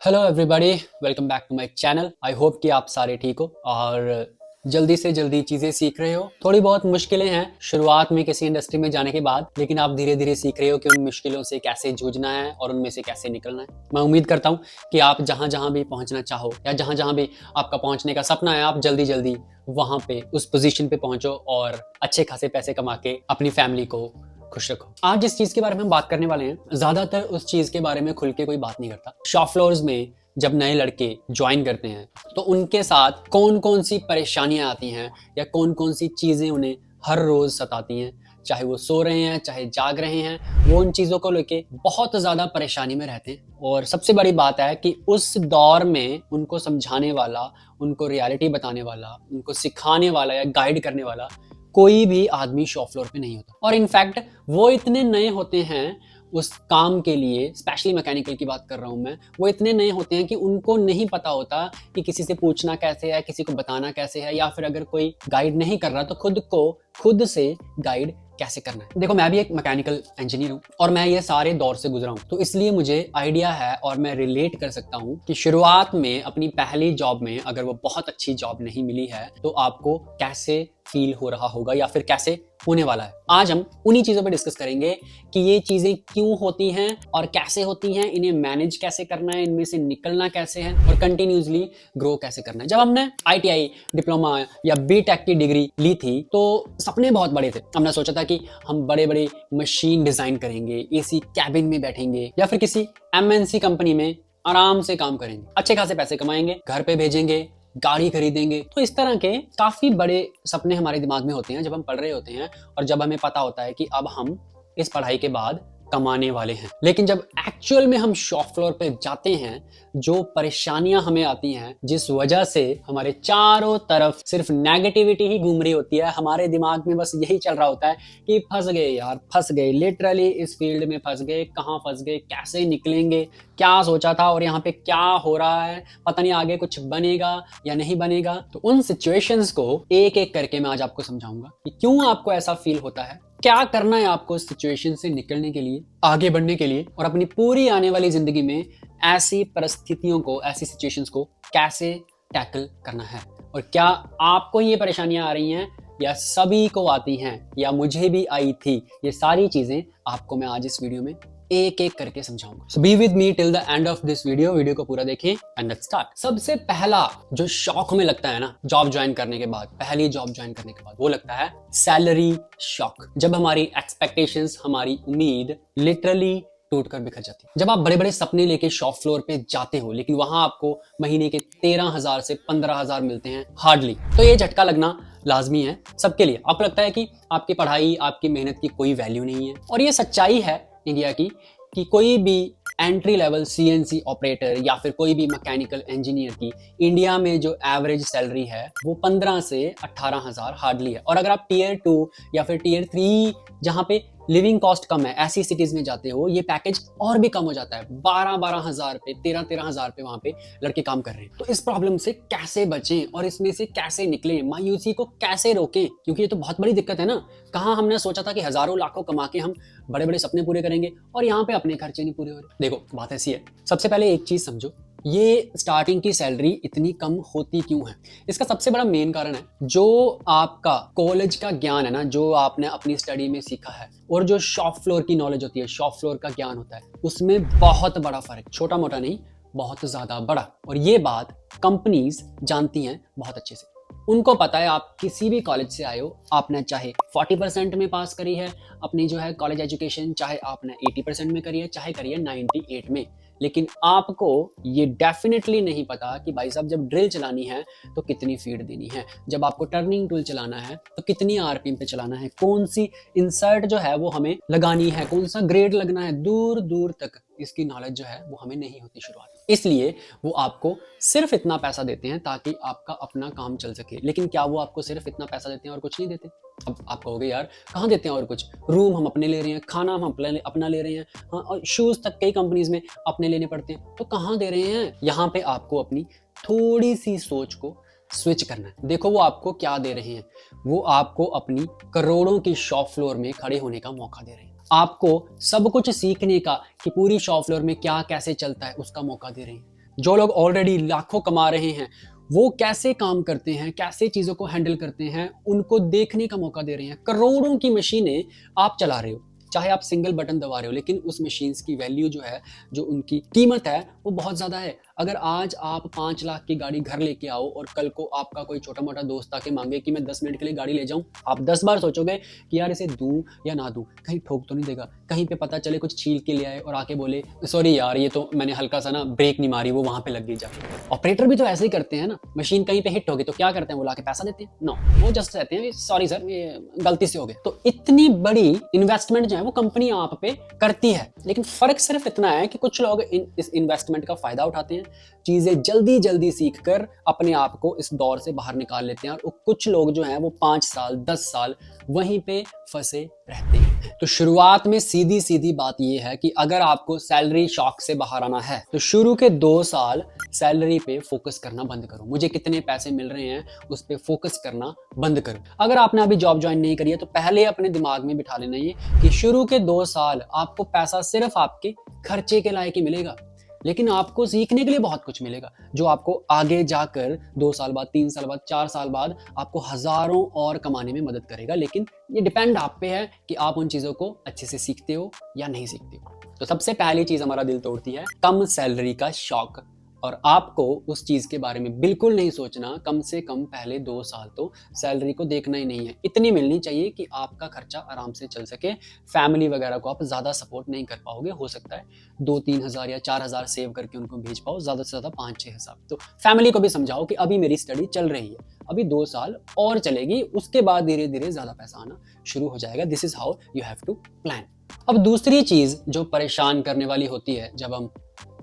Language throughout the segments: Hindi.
Hello everybody, welcome back to my channel. I hope कि आप सारे ठीक हो और जल्दी से जल्दी चीज़ें सीख रहे हो। थोड़ी बहुत मुश्किलें हैं शुरुआत में किसी इंडस्ट्री में जाने के बाद, लेकिन आप धीरे धीरे सीख रहे हो कि उन मुश्किलों से कैसे जूझना है और उनमें से कैसे निकलना है। मैं उम्मीद करता हूँ कि आप जहाँ जहाँ भी पहुँचना चाहो या जहाँ जहाँ भी आपका पहुँचने का सपना है, आप जल्दी जल्दी वहाँ पे उस पोजीशन पे पहुँचो और अच्छे खासे पैसे कमा के अपनी फैमिली को खुश रखो। आज जिस चीज के बारे में हम बात करने वाले हैं, ज्यादातर उस चीज के बारे में खुल के कोई बात नहीं करता। शॉप फ्लोर्स में जब नए लड़के ज्वाइन करते हैं तो उनके साथ कौन कौन सी परेशानियां आती हैं या कौन कौन सी चीजें उन्हें हर रोज सताती हैं, चाहे वो सो रहे हैं चाहे जाग रहे हैं, वो उन चीजों को लेके बहुत ज्यादा परेशानी में रहते हैं। और सबसे बड़ी बात है कि उस दौर में उनको समझाने वाला, उनको रियलिटी बताने वाला, उनको सिखाने वाला या गाइड करने वाला कोई भी आदमी शॉप फ्लोर पे नहीं होता। और इनफैक्ट वो इतने नए होते हैं उस काम के लिए, स्पेशली मैकेनिकल की बात कर रहा हूं मैं, वो इतने नए होते हैं कि उनको नहीं पता होता कि किसी से पूछना कैसे है, किसी को बताना कैसे है, या फिर अगर कोई गाइड नहीं कर रहा तो खुद को खुद से गाइड कैसे करना है। देखो, मैं भी एक मैकेनिकल इंजीनियर हूँ और मैं ये सारे दौर से गुजरा हूँ, तो इसलिए मुझे आइडिया है और मैं रिलेट कर सकता हूँ कि शुरुआत में अपनी पहली जॉब में अगर वो बहुत अच्छी जॉब नहीं मिली है तो आपको कैसे फील हो रहा होगा या फिर कैसे होने वाला है। आज हम उन्हीं चीजों पर डिस्कस करेंगे कि ये चीजें क्यों होती हैं और कैसे होती हैं, इन्हें मैनेज कैसे करना है, इनमें से निकलना कैसे है और कंटिन्यूसली ग्रो कैसे करना है। जब हमने आईटीआई डिप्लोमा या बीटेक की डिग्री ली थी तो सपने बहुत बड़े थे। हमने सोचा था कि हम बड़े बड़े मशीन डिजाइन करेंगे, एसी कैबिन में बैठेंगे या फिर किसी एमएनसी कंपनी में आराम से काम करेंगे, अच्छे खासे पैसे कमाएंगे, घर पे भेजेंगे, गाड़ी खरीदेंगे। तो इस तरह के काफी बड़े सपने हमारे दिमाग में होते हैं जब हम पढ़ रहे होते हैं और जब हमें पता होता है कि अब हम इस पढ़ाई के बाद कमाने वाले हैं। लेकिन जब एक्चुअल में हम शॉप फ्लोर पे जाते हैं, जो परेशानियां हमें आती हैं, जिस वजह से हमारे चारों तरफ सिर्फ नेगेटिविटी ही घूम रही होती है, हमारे दिमाग में बस यही चल रहा होता है कि फंस गए यार, फंस गए, लिटरली इस फील्ड में फंस गए, कहाँ फंस गए, कैसे निकलेंगे, क्या सोचा था और यहाँ पे क्या हो रहा है, पता नहीं आगे कुछ बनेगा या नहीं बनेगा। तो उन सिचुएशंस को एक एक करके मैं आज आपको समझाऊंगा कि क्यों आपको ऐसा फील होता है, क्या करना है आपको उस सिचुएशन से निकलने के लिए, आगे बढ़ने के लिए, और अपनी पूरी आने वाली जिंदगी में ऐसी परिस्थितियों को, ऐसी सिचुएशंस को कैसे टैकल करना है। और क्या आपको ये परेशानियां आ रही हैं या सभी को आती हैं या मुझे भी आई थी, ये सारी चीजें आपको मैं आज इस वीडियो में एक एक करके समझाऊंगा। So be with me till the end of this video को पूरा देखें एंड लेट्स स्टार्ट। सबसे पहला जो शॉक हमें लगता है ना जॉब ज्वाइन करने के बाद, पहली जॉब ज्वाइन करने के बाद, वो लगता है सैलरी शॉक। जब हमारी एक्सपेक्टेशंस, हमारी उम्मीद लिटरली टूट कर बिखर जाती है। जब आप बड़े बड़े सपने लेके शॉप फ्लोर पे जाते हो लेकिन वहां आपको महीने के 13,000 से 15,000 मिलते हैं हार्डली, तो ये झटका लगना लाजमी है सबके लिए। आपको लगता है कि आपकी पढ़ाई, आपकी मेहनत की कोई वैल्यू नहीं है। और ये सच्चाई है इंडिया की कि कोई भी एंट्री लेवल सीएनसी ऑपरेटर या फिर कोई भी मैकेनिकल इंजीनियर की इंडिया में जो एवरेज सैलरी है वो 15 से 18,000 हार्डली है। और अगर आप टीयर 2 या फिर टीयर 3 जहां पे लिविंग कॉस्ट कम है, ऐसी सिटीज में जाते हो, ये पैकेज और भी कम हो जाता है। 12,000 पे, 13,000 पे वहां पे लड़के काम कर रहे हैं। तो इस प्रॉब्लम से कैसे बचें और इसमें से कैसे निकलें, मायूसी को कैसे रोकें, क्योंकि ये तो बहुत बड़ी दिक्कत है ना। कहाँ हमने सोचा था कि हजारों लाखों कमा के हम बड़े बड़े सपने पूरे करेंगे और यहाँ पे अपने खर्चे नहीं पूरे हो रहे। देखो, बात ऐसी है, सबसे पहले एक चीज समझो, ये स्टार्टिंग की सैलरी इतनी कम होती क्यों है। इसका सबसे बड़ा मेन कारण है जो आपका कॉलेज का ज्ञान है ना, जो आपने अपनी स्टडी में सीखा है, और जो शॉप फ्लोर की नॉलेज होती है, शॉप फ्लोर का ज्ञान होता है, उसमें बहुत बड़ा फर्क, छोटा मोटा नहीं, बहुत ज्यादा बड़ा। और ये बात कंपनीज जानती हैं बहुत अच्छे से। उनको पता है आप किसी भी कॉलेज से आए हो, आपने चाहे 40% में पास करी है अपनी जो है कॉलेज एजुकेशन, चाहे आपने 80% में करी है, चाहे करी है 98 में, लेकिन आपको ये डेफिनेटली नहीं पता कि भाई साहब जब ड्रिल चलानी है तो कितनी फीड देनी है, जब आपको टर्निंग टूल चलाना है तो कितनी आरपीएम पे चलाना है, कौन सी इंसर्ट जो है वो हमें लगानी है, कौन सा ग्रेड लगना है, दूर दूर तक इसकी नॉलेज जो है वो हमें नहीं होती शुरुआत। इसलिए वो आपको सिर्फ इतना पैसा देते हैं ताकि आपका अपना काम चल सके। लेकिन क्या वो आपको सिर्फ इतना पैसा देते हैं और कुछ नहीं देते? अब आप कहोगे यार कहाँ देते हैं और कुछ, रूम हम अपने ले रहे हैं, खाना हम अपना ले रहे हैं, हाँ, और शूज तक कई कंपनीज में अपने लेने पड़ते हैं, तो कहाँ दे रहे हैं? यहाँ पे आपको अपनी थोड़ी सी सोच को स्विच करना है। देखो वो आपको क्या दे रहे हैं, वो आपको अपनी करोड़ों की शॉप फ्लोर में खड़े होने का मौका दे रहे हैं, आपको सब कुछ सीखने का कि पूरी शॉप फ्लोर में क्या कैसे चलता है उसका मौका दे रहे हैं। जो लोग ऑलरेडी लाखों कमा रहे हैं वो कैसे काम करते हैं, कैसे चीज़ों को हैंडल करते हैं, उनको देखने का मौका दे रहे हैं। करोड़ों की मशीनें आप चला रहे हो, चाहे आप सिंगल बटन दबा रहे हो, लेकिन उस मशीन्स की वैल्यू जो है, जो उनकी कीमत है, वो बहुत ज़्यादा है। अगर आज आप 5 लाख की गाड़ी घर लेके आओ और कल को आपका कोई छोटा मोटा दोस्त आके मांगे कि मैं 10 मिनट के लिए गाड़ी ले जाऊं, आप 10 बार सोचोगे कि यार इसे दूं या ना दूं, कहीं ठोक तो नहीं देगा, कहीं पे पता चले कुछ छील के ले आए और आके बोले सॉरी यार ये तो मैंने हल्का सा ना ब्रेक नहीं मारी, वो वहां पे लग गई जाके। ऑपरेटर भी तो ऐसे ही करते हैं ना, मशीन कहीं पे हिट होगी तो क्या करते हैं, वो लाके पैसा देते हैं? नो, वो जस्ट कहते हैं सॉरी सर ये गलती से हो गया। तो इतनी बड़ी इन्वेस्टमेंट जो है वो कंपनी आप पे करती है, लेकिन फर्क सिर्फ इतना है कि कुछ लोग इस इन्वेस्टमेंट का फायदा उठाते हैं, चीजें जल्दी जल्दी सीख कर अपने आप को इस दौर से बाहर निकाल लेते हैं, और कुछ लोग जो हैं वो 5 साल 10 साल वहीं पे फंसे रहते हैं। तो शुरुआत में सीधी सीधी बात यह है कि अगर आपको सैलरी शॉक से बाहर आना है तो शुरू के 2 साल सैलरी पे फोकस करना बंद करो। मुझे कितने पैसे मिल रहे हैं उस पे फोकस करना बंद करो। अगर आपने अभी जॉब ज्वाइन नहीं करी है तो पहले अपने दिमाग में बिठा लेना ये कि शुरू के 2 साल आपको पैसा सिर्फ आपके खर्चे के लायक ही मिलेगा, लेकिन आपको सीखने के लिए बहुत कुछ मिलेगा, जो आपको आगे जाकर 2 साल बाद, 3 साल बाद, 4 साल बाद आपको हजारों और कमाने में मदद करेगा। लेकिन ये डिपेंड आप पे है कि आप उन चीजों को अच्छे से सीखते हो या नहीं सीखते हो। तो सबसे पहली चीज हमारा दिल तोड़ती है कम सैलरी का शौक, और आपको उस चीज के बारे में बिल्कुल नहीं सोचना। कम से कम पहले 2 साल तो सैलरी को देखना ही नहीं है, इतनी मिलनी चाहिए कि आपका खर्चा आराम से चल सके। फैमिली वगैरह को आप ज्यादा सपोर्ट नहीं कर पाओगे, हो सकता है 2-3 हज़ार या 4 हज़ार सेव करके उनको भेज पाओ, ज्यादा से ज्यादा 5-6 हज़ार। तो फैमिली को भी समझाओ कि अभी मेरी स्टडी चल रही है, अभी 2 साल और चलेगी, उसके बाद धीरे धीरे ज्यादा पैसा आना शुरू हो जाएगा। This is how you have to plan. अब दूसरी चीज जो परेशान करने वाली होती है जब हम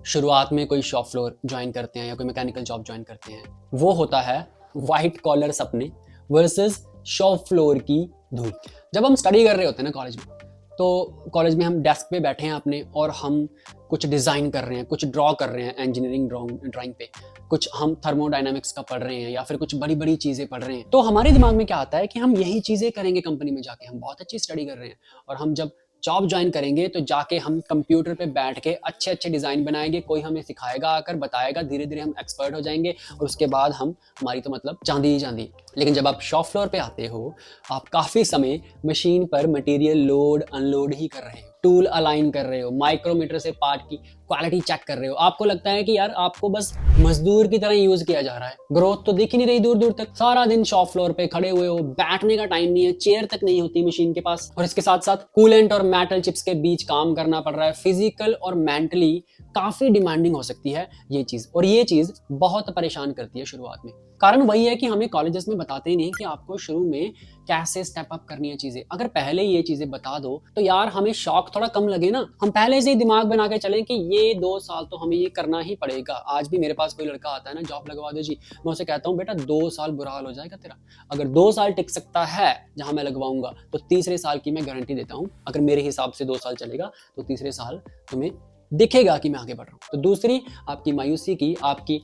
शुरुआत में कोई शॉप फ्लोर ज्वाइन करते हैं या कोई मैकेनिकल जॉब ज्वाइन करते हैं, वो होता है व्हाइट कॉलर सपने वर्सेस शॉप फ्लोर की धूल। जब हम स्टडी कर रहे होते हैं ना कॉलेज में, तो कॉलेज में हम डेस्क पे बैठे हैं अपने और हम कुछ डिज़ाइन कर रहे हैं, कुछ ड्रॉ कर रहे हैं इंजीनियरिंग ड्राइंग पे, कुछ हम थर्मोडायनामिक्स का पढ़ रहे हैं या फिर कुछ बड़ी बड़ी चीज़ें पढ़ रहे हैं। तो हमारे दिमाग में क्या आता है कि हम यही चीज़ें करेंगे कंपनी में जाके, हम बहुत अच्छी स्टडी कर रहे हैं, और हम जब जॉब ज्वाइन करेंगे तो जाके हम कंप्यूटर पे बैठ के अच्छे अच्छे डिज़ाइन बनाएंगे, कोई हमें सिखाएगा, आकर बताएगा, धीरे धीरे हम एक्सपर्ट हो जाएंगे और उसके बाद हमारी तो मतलब चांदी ही चांदी। लेकिन जब आप शॉप फ्लोर पे आते हो, आप काफ़ी समय मशीन पर मटेरियल लोड अनलोड ही कर रहे हो, टूल अलाइन कर रहे हो, माइक्रोमीटर से पार्ट की क्वालिटी चेक कर रहे हो। आपको लगता है कि यार आपको बस मजदूर की तरह यूज किया जा रहा है, ग्रोथ तो दिख ही नहीं रही दूर दूर तक। सारा दिन शॉप फ्लोर पे खड़े हुए हो, बैठने का टाइम नहीं है, चेयर तक नहीं होती मशीन के पास, और इसके साथ साथ कूलेंट और मेटल चिप्स के बीच काम करना पड़ रहा है। फिजिकल और मेंटली काफी डिमांडिंग हो सकती है ये चीज, और ये चीज बहुत परेशान करती है शुरुआत में। कारण वही है कि हमें कॉलेजेस में बताते ही नहीं कि आपको शुरू में कैसे स्टेप अप करनी है चीजें। अगर पहले ये चीजें बता दो तो यार हमें शौक थोड़ा कम लगे ना, हम पहले से ही दिमाग बना के चलें कि ये 2 साल तो हमें ये करना ही पड़ेगा। आज भी मेरे पास कोई लड़का आता है ना, जॉब लगवा दो जी, मैं उसे कहता हूँ बेटा 2 साल बुरा हाल हो जाएगा तेरा, अगर 2 साल टिक सकता है जहां मैं लगवाऊंगा तो तीसरे साल की मैं गारंटी देता हूँ, अगर मेरे हिसाब से 2 साल चलेगा तो तीसरे साल तुम्हें दिखेगा कि मैं आगे बढ़ रहा हूँ। तो दूसरी आपकी मायूसी की, आपकी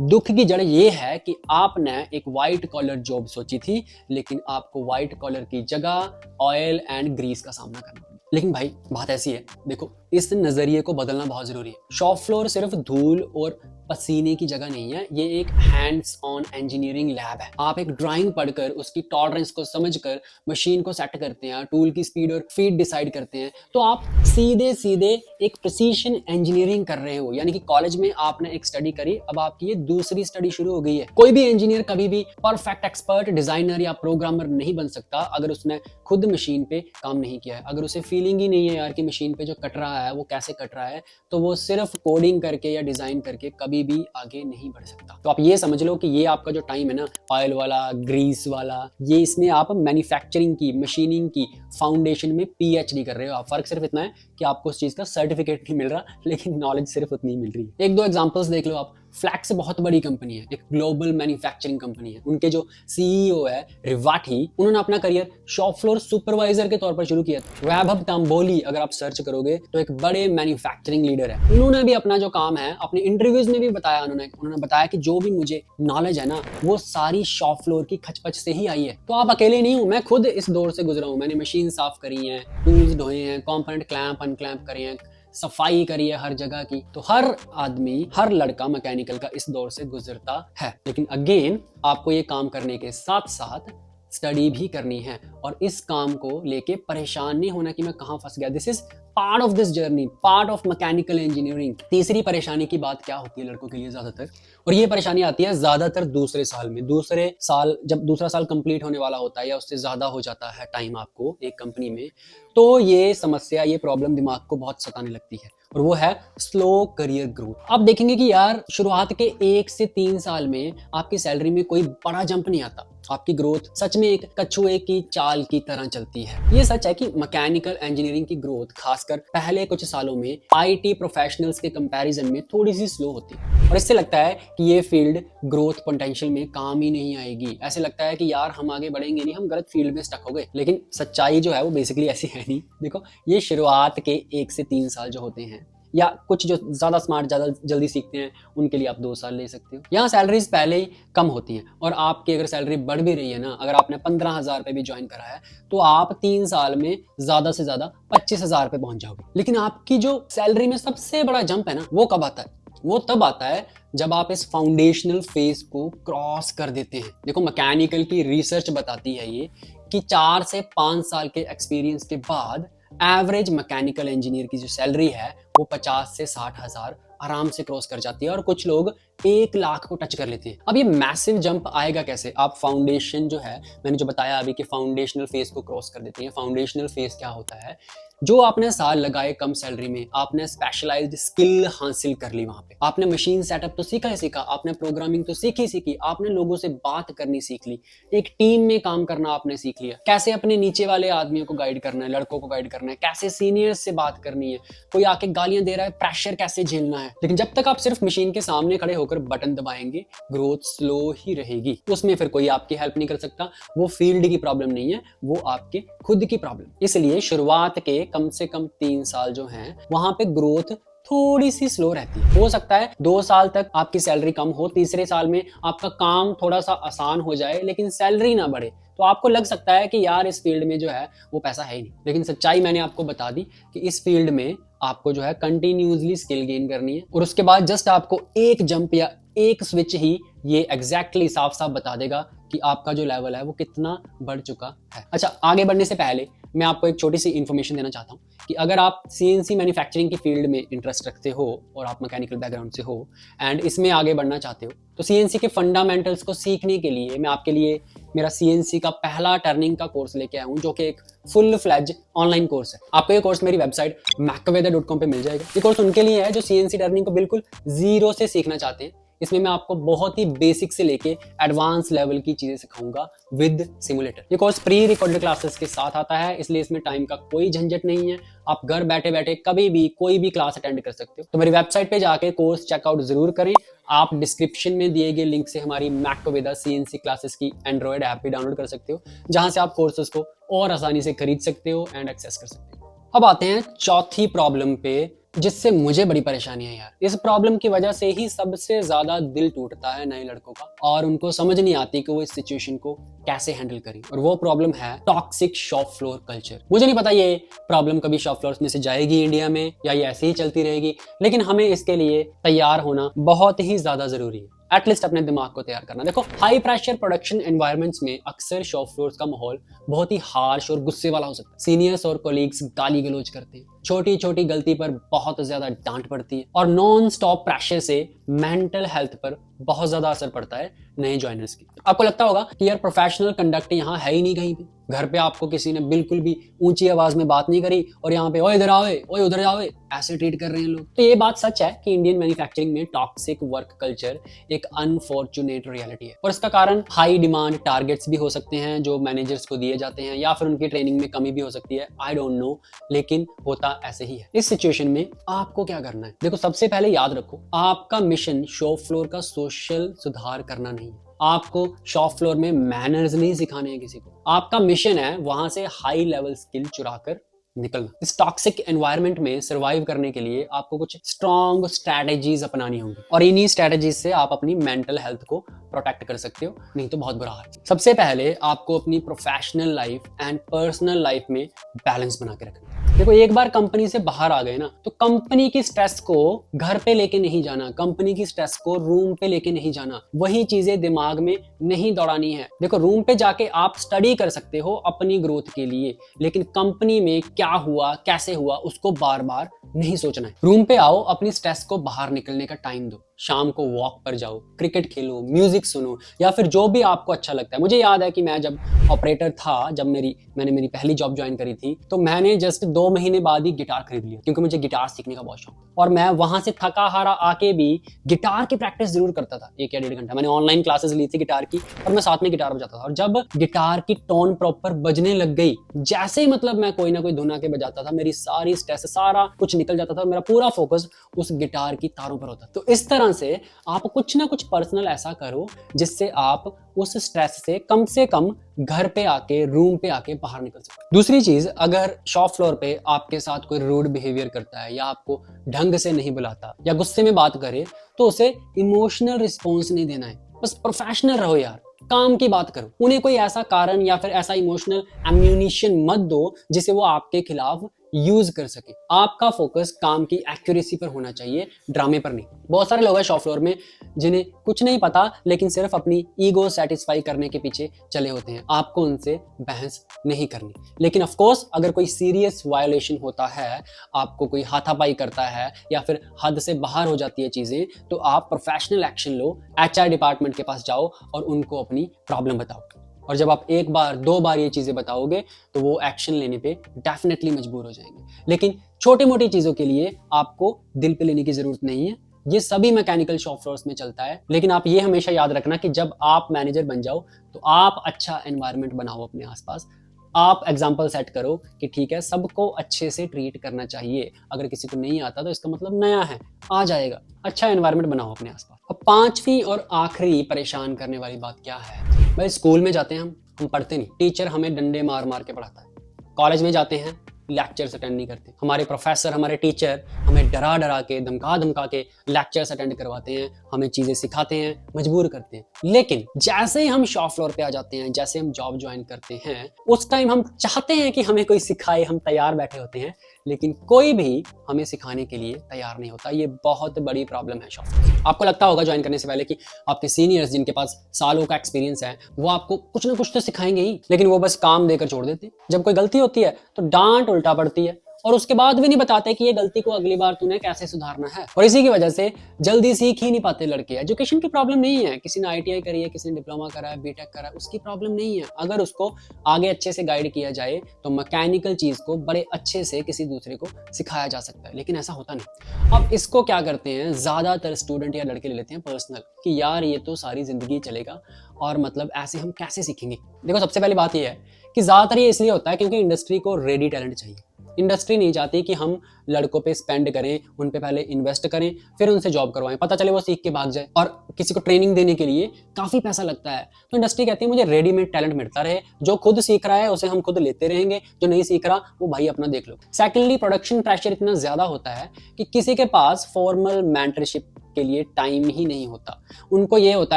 दुख की जड़ ये है कि आपने एक व्हाइट कॉलर जॉब सोची थी, लेकिन आपको व्हाइट कॉलर की जगह ऑयल एंड ग्रीस का सामना करना पड़ा। लेकिन भाई बात ऐसी है, देखो इस नजरिए को बदलना बहुत जरूरी है। शॉप फ्लोर सिर्फ धूल और पसीने की जगह नहीं है, ये एक हैंड्स ऑन इंजीनियरिंग लैब है। आप एक ड्राइंग पढ़कर उसकी टॉलरेंस को समझकर मशीन को सेट करते हैं, टूल की स्पीड और फीड डिसाइड करते हैं, तो आप सीधे सीधे एक प्रिसीजन इंजीनियरिंग कर रहे हो। यानी कि कॉलेज में आपने एक स्टडी करी, अब आपकी ये दूसरी स्टडी शुरू हो गई है। कोई भी इंजीनियर कभी भी परफेक्ट एक्सपर्ट डिजाइनर या प्रोग्रामर नहीं बन सकता अगर उसने खुद मशीन पे काम नहीं किया है। अगर उसे फीलिंग ही नहीं है यार कि मशीन पे जो कट रहा है वो कैसे कट रहा है, तो वो सिर्फ कोडिंग करके या डिजाइन करके कभी भी आगे नहीं बढ़ सकता। तो आप ये समझ लो कि ये आपका जो टाइम है ना, ऑयल वाला, ग्रीस वाला, ये इसमें आप मैन्युफैक्चरिंग की, मशीनिंग की फाउंडेशन में पीएचडी कर रहे हो। आप फर्क सिर्फ इतना है कि आपको उस चीज का सर्टिफिकेट नहीं मिल रहा, लेकिन नॉलेज सिर्फ उतनी ही मिल रही है। 1-2 एग्जांपल्स देख लो आप। फ्लैक्स बहुत बड़ी कंपनी है, एक ग्लोबल मैन्युफैक्चरिंग कंपनी है। उनके जो सीईओ है रिवाठी, उन्होंने अपना करियर शॉप फ्लोर सुपरवाइजर के तौर पर शुरू किया था। वैभव तांबोली अगर आप सर्च करोगे तो एक बड़े मैन्युफैक्चरिंग लीडर है। उन्होंने भी अपना जो काम है अपने इंटरव्यूज में भी बताया, उन्होंने बताया कि जो भी मुझे नॉलेज है ना वो सारी शॉप फ्लोर की खचपच से ही आई है। तो आप अकेले नहीं हूँ, मैं खुद इस दौर से गुजरा हूँ। मैंने मशीन साफ करी है, टूल्स ढोए हैं, कंपोनेंट क्लैंप अनक्लैंप करे हैं, सफाई करी है हर जगह की। तो हर आदमी, हर लड़का मैकेनिकल का इस दौर से गुजरता है। लेकिन अगेन आपको ये काम करने के साथ साथ स्टडी भी करनी है और इस काम को लेके परेशान नहीं होना कि मैं कहाँ फंस गया। This is part of this journey, part of mechanical engineering. तीसरी परेशानी की बात क्या होती है लड़कों के लिए ज्यादातर, और ये परेशानी आती है ज्यादातर दूसरे साल में। दूसरे साल जब दूसरा साल कंप्लीट होने वाला होता है या उससे ज्यादा हो जाता है टाइम आपको एक कंपनी में, तो ये समस्या, ये प्रॉब्लम दिमाग को बहुत सताने लगती है और वो है स्लो करियर ग्रोथ। आप देखेंगे कि यार शुरुआत के 1 से 3 साल में आपकी सैलरी में कोई बड़ा जंप नहीं आता। आपकी ग्रोथ सच में एक कछुए की चाल की तरह चलती है। ये सच है कि मैकेनिकल इंजीनियरिंग की ग्रोथ खासकर पहले कुछ सालों में आईटी प्रोफेशनल्स के कंपैरिजन में थोड़ी सी स्लो होती है और इससे लगता है कि ये फील्ड ग्रोथ पोटेंशियल में काम ही नहीं आएगी। ऐसे लगता है कि यार हम आगे बढ़ेंगे नहीं, हम गलत फील्ड में स्टक हो गए। लेकिन सच्चाई जो है वो बेसिकली ऐसी है नहीं। देखो, ये शुरुआत के 1 से 3 साल जो होते हैं, या कुछ जो ज्यादा स्मार्ट, ज्यादा जल्दी सीखते हैं, उनके लिए आप 2 साल ले सकते हो। यहाँ सैलरीज पहले ही कम होती हैं और आपकी अगर सैलरी बढ़ भी रही है ना, अगर आपने 15,000 पे भी ज्वाइन करा है तो आप 3 साल में ज्यादा से ज्यादा 25,000 पे पहुंच जाओगे। लेकिन आपकी जो सैलरी में सबसे बड़ा जंप है ना, वो कब आता है? वो तब आता है जब आप इस फाउंडेशनल फेज को क्रॉस कर देते हैं। देखो, मैकेनिकल की रिसर्च बताती है ये कि 4 से 5 साल के एक्सपीरियंस के बाद एवरेज मैकेनिकल इंजीनियर की जो सैलरी है वो 50 से 60,000 आराम से क्रॉस कर जाती है और कुछ लोग 1 लाख को टच कर लेते हैं। अब ये मैसिव जंप आएगा कैसे? आप फाउंडेशन जो है, मैंने जो बताया अभी कि फाउंडेशनल फेज को क्रॉस कर देते हैं। फाउंडेशनल फेज क्या होता है? जो आपने साल लगाए कम सैलरी में, आपने स्पेशलाइज्ड स्किल हासिल कर ली। वहां पे आपने मशीन सेटअप तो सीखा ही सीखा, आपने प्रोग्रामिंग तो सीखी सीखी, आपने लोगों से बात करनी सीख ली, एक टीम में काम करना आपने सीख लिया, कैसे अपने नीचे वाले आदमियों को गाइड करना है, लड़कों को गाइड करना है, कैसे सीनियर्स से बात करनी है, कोई आके गालियां दे रहा है, प्रेशर कैसे झेलना है। लेकिन जब तक आप सिर्फ मशीन के सामने खड़े होकर बटन दबाएंगे, ग्रोथ स्लो ही रहेगी। उसमें फिर कोई आपकी हेल्प नहीं कर सकता। वो फील्ड की प्रॉब्लम नहीं है, वो आपके खुद की प्रॉब्लम। इसलिए शुरुआत के कम से कम 3 साल जो हैं, वहां पे ग्रोथ थोड़ी सी स्लो रहती है। हो सकता है 2 साल तक आपकी सैलरी कम हो, तीसरे साल में आपका काम थोड़ा सा आसान हो जाए लेकिन सैलरी ना बढ़े, तो आपको लग सकता है कि यार इस फील्ड में जो है वो पैसा है ही नहीं। लेकिन सच्चाई मैंने आपको बता दी कि इस फील्ड में आपको जो है कंटिन्यूसली स्किल गेन करनी है और उसके बाद जस्ट आपको एक जंप या एक स्विच ही ये एग्जैक्टली साफ साफ बता देगा कि आपका जो लेवल है वो कितना बढ़ चुका है। अच्छा, आगे बढ़ने से पहले मैं आपको एक छोटी सी इन्फॉर्मेशन देना चाहता हूँ कि अगर आप सीएनसी मैन्युफैक्चरिंग की फील्ड में इंटरेस्ट रखते हो और आप मैकेनिकल बैकग्राउंड से हो एंड इसमें आगे बढ़ना चाहते हो, तो सीएनसी के फंडामेंटल्स को सीखने के लिए मैं आपके लिए मेरा सीएनसी का पहला टर्निंग का कोर्स लेके आया हूँ, जो कि एक फुल फ्लैज ऑनलाइन कोर्स है। आपको ये कोर्स मेरी वेबसाइट macweather.com पे मिल जाएगा। ये कोर्स उनके लिए है जो सीएनसी टर्निंग को बिल्कुल जीरो से सीखना चाहते हैं। इसमें मैं आपको बहुत ही बेसिक से लेके एडवांस लेवल की चीजें सिखाऊंगा विद सिमुलेटर। ये कोर्स प्री रिकॉर्डेड क्लासेस के साथ आता है, इसलिए इसमें टाइम का कोई झंझट नहीं है। आप घर बैठे बैठे कभी भी कोई भी क्लास अटेंड कर सकते हो। तो मेरी वेबसाइट पे जाके कोर्स चेकआउट जरूर करें। आप डिस्क्रिप्शन में दिए गए लिंक से हमारी मैकवेदर सीएनसी क्लासेस की एंड्रॉइड ऐप भी डाउनलोड कर सकते हो, जहां से आप कोर्सेज को और आसानी से खरीद सकते हो एंड एक्सेस कर सकते हो। अब आते हैं चौथी प्रॉब्लम पे, जिससे मुझे बड़ी परेशानी है यार। इस प्रॉब्लम की वजह से ही सबसे ज्यादा दिल टूटता है नए लड़कों का और उनको समझ नहीं आती कि वो इस सिचुएशन को कैसे हैंडल करें, और वो प्रॉब्लम है टॉक्सिक शॉप फ्लोर कल्चर। मुझे नहीं पता ये प्रॉब्लम कभी शॉप फ्लोर में से जाएगी इंडिया में या ये ऐसे ही चलती रहेगी, लेकिन हमें इसके लिए तैयार होना बहुत ही ज्यादा जरूरी है। एटलीस्ट अपने दिमाग को तैयार करना। देखो, हाई प्रेशर प्रोडक्शन एनवायरनमेंट्स में अक्सर शॉप फ्लोर्स का माहौल बहुत ही हार्श और गुस्से वाला हो सकता है। सीनियर्स और कोलीग्स गाली गलौज करते हैं, छोटी छोटी गलती पर बहुत ज्यादा डांट पड़ती है और नॉन स्टॉप प्रेशर से मेंटल हेल्थ पर बहुत ज्यादा असर पड़ता है नए ज्वाइनर्स की। आपको लगता होगा कि यार प्रोफेशनल कंडक्ट यहाँ है ही नहीं कहीं पे। घर पे आपको किसी ने बिल्कुल भी ऊंची आवाज में बात नहीं करी और यहाँ पे ओए इधर आओ, ओए उधर जाओ, ऐसे ट्रीट कर रहे हैं लोग। तो ये बात सच है कि इंडियन मैन्युफैक्चरिंग में टॉक्सिक वर्क कल्चर एक अनफॉर्चुनेट रियलिटी है और इसका कारण हाई डिमांड टारगेट्स भी हो सकते हैं जो मैनेजर्स को दिए जाते हैं, या फिर उनकी ट्रेनिंग में कमी भी हो सकती है। आई डोंट नो, लेकिन होता ऐसे ही है। इस सिचुएशन में आपको क्या करना है? देखो, सबसे पहले याद रखो, आपका मिशन शॉप फ्लोर का सोशल सुधार करना नहीं है। आपको शॉप फ्लोर में मैनर्स नहीं सिखाने हैं किसी को। आपका मिशन है वहां से हाई लेवल स्किल चुराकर निकलना। इस टॉक्सिक एनवायरनमेंट में सर्वाइव करने के लिए आपको कुछ स्ट्रॉन्ग स्ट्रैटेजीज अपनानी होंगी और इन्हीं स्ट्रैटेजीज से आप अपनी मेंटल हेल्थ को प्रोटेक्ट कर सकते हो, नहीं तो बहुत बुरा हाल। सबसे पहले आपको अपनी professional life and personal life में बैलेंस बना के रखना है। देखो एक बार कंपनी से बाहर आ गए ना, तो कंपनी की स्ट्रेस को घर पे लेके नहीं जाना, कंपनी की स्ट्रेस को रूम पे लेके नहीं जाना, वही चीजें दिमाग में नहीं दौड़ानी है। देखो रूम पे जाके आप स्टडी कर सकते हो अपनी ग्रोथ के लिए, लेकिन कंपनी में क्या हुआ कैसे हुआ उसको बार बार नहीं सोचना है। रूम पे आओ, अपनी स्ट्रेस को बाहर निकलने का टाइम दो, शाम को वॉक पर जाओ, क्रिकेट खेलो, म्यूजिक सुनो, या फिर जो भी आपको अच्छा लगता है। मुझे याद है कि मैं जब ऑपरेटर था, जब मैंने मेरी पहली जॉब ज्वाइन करी थी, तो मैंने जस्ट 2 महीने बाद ही गिटार खरीद लिया, क्योंकि मुझे गिटार सीखने का बहुत शौक था। और मैं वहां से थका हारा आके भी गिटार की प्रैक्टिस जरूर करता था, 1 या 1.5 घंटा। मैंने ऑनलाइन क्लासेस ली थी गिटार की, और मैं साथ में गिटार बजाता था। और जब गिटार की टोन प्रॉपर बजने लग गई, जैसे ही मतलब मैं कोई ना कोई धुन आके बजाता था, मेरी सारी स्ट्रेस, सारा कुछ निकल जाता था, मेरा पूरा फोकस उस गिटार की तारों पर होता। तो इस तरह से आप कुछ ना कुछ पर्सनल ऐसा करो जिससे आप उस स्ट्रेस से कम घर पे आके, रूम पे आके बाहर निकल सको। दूसरी चीज, अगर शॉप फ्लोर पे आपके साथ कोई रूड बिहेवियर करता है, या आपको ढंग से नहीं बुलाता, या गुस्से में बात करे, तो उसे इमोशनल रिस्पॉन्स नहीं देना है। बस प्रोफेशनल रहो यार, काम की बात करो। उन्हें कोई ऐसा कारण या फिर ऐसा इमोशनल एम्यूनिशन मत दो जिसे वो आपके खिलाफ यूज कर सके। आपका फोकस काम की एक्यूरेसी पर होना चाहिए, ड्रामे पर नहीं। बहुत सारे लोग हैं शॉप फ्लोर में जिन्हें कुछ नहीं पता, लेकिन सिर्फ अपनी ईगो सेटिस्फाई करने के पीछे चले होते हैं। आपको उनसे बहस नहीं करनी। लेकिन ऑफ कोर्स अगर कोई सीरियस वायोलेशन होता है, आपको कोई हाथापाई करता है, या फिर हद से बाहर हो जाती है चीजें, तो आप प्रोफेशनल एक्शन लो, एचआर डिपार्टमेंट के पास जाओ और उनको अपनी प्रॉब्लम बताओ। और जब आप 1 बार 2 बार ये चीजें बताओगे, तो वो एक्शन लेने पे डेफिनेटली मजबूर हो जाएंगे। लेकिन छोटी मोटी चीजों के लिए आपको दिल पे लेने की जरूरत नहीं है। ये सभी मैकेनिकल शॉप फ्लोर्स में चलता है। लेकिन आप ये हमेशा याद रखना कि जब आप मैनेजर बन जाओ, तो आप अच्छा एनवायरनमेंट बनाओ अपने आसपास। आप एग्जाम्पल सेट करो कि ठीक है, सबको अच्छे से ट्रीट करना चाहिए। अगर किसी को नहीं आता तो इसका मतलब नया है, आ जाएगा। अच्छा एनवायरनमेंट बनाओ अपने आसपास। अब 5वीं और आखिरी परेशान करने वाली बात क्या है? भाई स्कूल में जाते हैं हम पढ़ते नहीं, टीचर हमें डंडे मार मार के पढ़ाता है। कॉलेज में जाते हैं, लेक्चर्स अटेंड नहीं करते। हमारे प्रोफेसर, हमारे टीचर हमें डरा डरा के, धमका धमका के लेक्चर्स अटेंड करवाते हैं, हमें चीजें सिखाते हैं, मजबूर करते हैं। लेकिन जैसे ही हम शॉप फ्लोर पे आ जाते हैं, जैसे हम जॉब ज्वाइन करते हैं, उस टाइम हम चाहते हैं कि हमें कोई सिखाए, हम तैयार बैठे होते हैं, लेकिन कोई भी हमें सिखाने के लिए तैयार नहीं होता। ये बहुत बड़ी प्रॉब्लम है शॉप फ्लोर। आपको लगता होगा ज्वाइन करने से पहले कि आपके सीनियर्स जिनके पास सालों का एक्सपीरियंस है, वो आपको कुछ ना कुछ तो सिखाएंगे ही, लेकिन वो बस काम देकर छोड़ देते हैं। जब कोई गलती होती है तो डांट उल्टा पड़ती है, और उसके बाद भी नहीं बताते कि ये गलती को अगली बार तूने कैसे सुधारना है। और इसी की वजह से जल्दी सीख ही नहीं पाते लड़के। एजुकेशन की प्रॉब्लम नहीं है, किसी ने ITI करी है, किसी ने डिप्लोमा करा है, बीटेक करा है, उसकी प्रॉब्लम नहीं है। अगर उसको आगे अच्छे से गाइड किया जाए तो मैकेनिकल चीज को बड़े अच्छे से किसी दूसरे को सिखाया जा सकता है, लेकिन ऐसा होता नहीं। अब इसको क्या करते हैं, ज्यादातर स्टूडेंट या लड़के ले लेते हैं पर्सनल, कि यार ये तो सारी जिंदगी चलेगा, और मतलब ऐसे हम कैसे सीखेंगे। देखो सबसे पहली बात यह है कि ज्यादातर ये इसलिए होता है क्योंकि इंडस्ट्री को रेडी टैलेंट चाहिए। इंडस्ट्री नहीं चाहती कि हम लड़कों पे स्पेंड करें, उन पे पहले इन्वेस्ट करें, फिर उनसे जॉब करवाएं, पता चले वो सीख के भाग जाए। और किसी को ट्रेनिंग देने के लिए काफी पैसा लगता है, तो इंडस्ट्री कहती है मुझे रेडीमेड टैलेंट मिलता रहे, जो खुद सीख रहा है उसे हम खुद लेते रहेंगे, जो नहीं सीख रहा वो भाई अपना देख लो। सेकेंडली, प्रोडक्शन प्रेशर इतना ज्यादा होता है कि किसी के पास फॉर्मल मेंटरशिप के लिए टाइम ही नहीं होता। उनको ये होता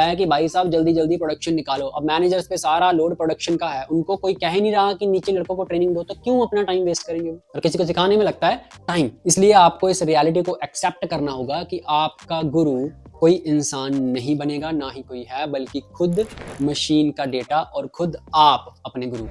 है कि भाई साहब जल्दी जल्दी प्रोडक्शन निकालो। अब मैनेजर्स पे सारा लोड प्रोडक्शन का है, उनको कोई कह ही नहीं रहा कि नीचे लड़कों को ट्रेनिंग दो, तो क्यों अपना टाइम वेस्ट करेंगे? और किसी को सिखाने में लगता है टाइम। इसलिए आपको इस रियलिटी को एक्सेप्ट करना होगा कि आपका गुरु कोई इंसान नहीं बनेगा, ना ही कोई है, बल्कि खुद मशीन का डेटा, और खुद आप अपने गुरु।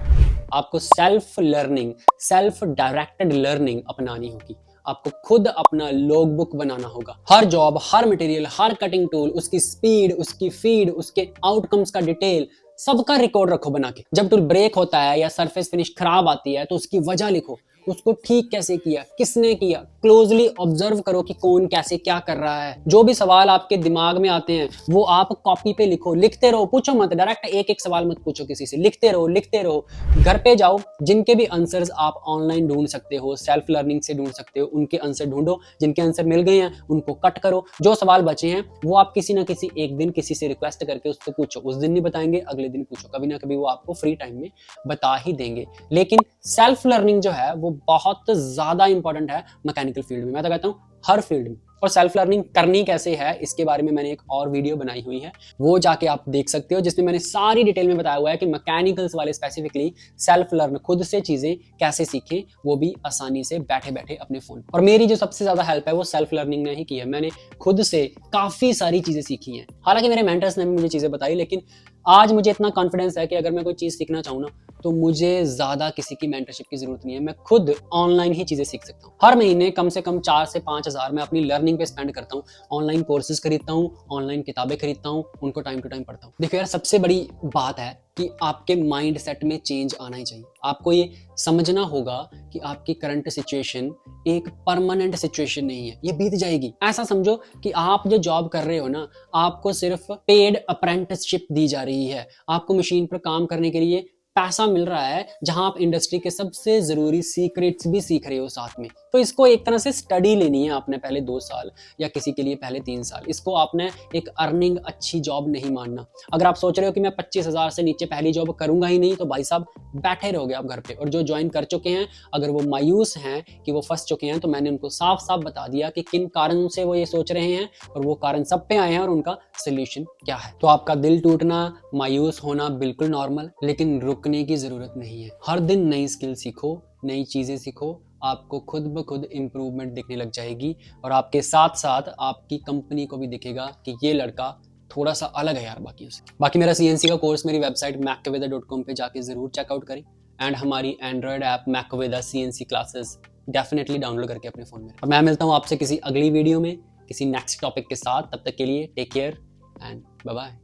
आपको self learning, self directed learning अपनानी होगी। आपको खुद अपना लॉग बुक बनाना होगा। हर जॉब, हर मटेरियल, हर कटिंग टूल, उसकी स्पीड, उसकी फीड, उसके आउटकम्स का डिटेल, सबका रिकॉर्ड रखो बना के। जब टूल ब्रेक होता है या सरफेस फिनिश खराब आती है तो उसकी वजह लिखो, उसको ठीक कैसे किया, किसने किया। क्लोजली ऑब्जर्व करो कि कौन कैसे क्या कर रहा है। जो भी सवाल आपके दिमाग में आते हैं वो आप कॉपी पे लिखो, लिखते रहो, पूछो मत, डायरेक्ट एक एक सवाल मत पूछो किसी से, लिखते रहो लिखते रहो। घर पे जाओ, जिनके भी आंसर्स आप ऑनलाइन ढूंढ सकते हो, सेल्फ लर्निंग से ढूंढ सकते हो, उनके आंसर ढूंढो। जिनके आंसर मिल गए हैं उनको कट करो, जो सवाल बचे हैं वो आप किसी ना किसी एक दिन किसी से रिक्वेस्ट करके उससे पूछो। उस दिन नहीं बताएंगे, अगले दिन पूछो, कभी ना कभी वो आपको फ्री टाइम में बता ही देंगे। लेकिन सेल्फ लर्निंग जो है वो बहुत ज्यादा इंपॉर्टेंट है मैकेनिकल फील्ड में। मैं तो कहता हूँ हर फील्ड में। और सेल्फ लर्निंग करनी कैसे है इसके बारे में मैंने एक और वीडियो बनाई हुई है, वो जाके आप देख सकते हो, जिसमें मैंने सारी डिटेल में बताया हुआ है कि मैकेनिकल्स वाले स्पेसिफिकली सेल्फ लर्न खुद से चीजें कैसे सीखें, वो भी आसानी से बैठे बैठे अपने फोन। और मेरी जो सबसे ज्यादा हेल्प है वो सेल्फ लर्निंग ने ही की है। मैंने खुद से काफी सारी चीजें सीखी हैं। हालांकि मेरे मेंटर्स ने भी मुझे चीजें बताई, लेकिन आज मुझे इतना कॉन्फिडेंस है कि अगर मैं कोई चीज सीखना चाहूँ ना, तो मुझे ज्यादा किसी की मेंटरशिप की जरूरत नहीं है। मैं खुद ऑनलाइन ही चीजें सीख सकता हूँ। हर महीने कम से कम 4 से 5 हज़ार मैं अपनी लर्निंग पे स्पेंड करता हूँ। ऑनलाइन कोर्सेज खरीदता हूँ, ऑनलाइन किताबें खरीदता हूँ, उनको टाइम टू टाइम पढ़ता हूँ। देखो यार, सबसे बड़ी बात है कि आपके माइंड सेट में चेंज आना ही चाहिए। आपको ये समझना होगा कि आपकी करंट सिचुएशन एक परमानेंट सिचुएशन नहीं है, ये बीत जाएगी। ऐसा समझो कि आप जो जॉब कर रहे हो ना, आपको सिर्फ पेड अप्रेंटिसशिप दी जा रही है। आपको मशीन पर काम करने के लिए पैसा मिल रहा है, जहां आप इंडस्ट्री के सबसे जरूरी सीक्रेट्स भी सीख रहे हो साथ में। तो इसको एक तरह से स्टडी लेनी है आपने पहले 2 साल, या किसी के लिए पहले 3 साल। इसको आपने एक अर्निंग अच्छी जॉब नहीं मानना। अगर आप सोच रहे हो कि मैं 25,000 से नीचे पहली जॉब करूंगा ही नहीं, तो भाई साहब बैठे रहोगे आप घर पे। और जो ज्वाइन कर चुके हैं, अगर वो मायूस हैं कि वो फंस चुके हैं, तो मैंने उनको साफ साफ बता दिया कि किन कारणों से वो ये सोच रहे हैं, और वो कारण सब पे आए हैं और उनका सोल्यूशन क्या है। तो आपका दिल टूटना, मायूस होना बिल्कुल नॉर्मल, लेकिन रुकने की जरूरत नहीं है। हर दिन नई स्किल सीखो, नई चीजें सीखो, आपको खुद ब खुद इंप्रूवमेंट दिखने लग जाएगी। और आपके साथ साथ आपकी कंपनी को भी दिखेगा कि ये लड़का थोड़ा सा अलग है यार बाकियों से। बाकी मेरा CNC का कोर्स मेरी वेबसाइट macaveda.com पे जाके जरूर चेकआउट करें। एंड हमारी Android app Macaveda CNC classes definitely download करके अपने फोन में। और मैं मिलता हूँ आपसे किसी अगली वीडियो में किसी नेक्स्ट टॉपिक के साथ। तब तक के लिए take care and bye bye.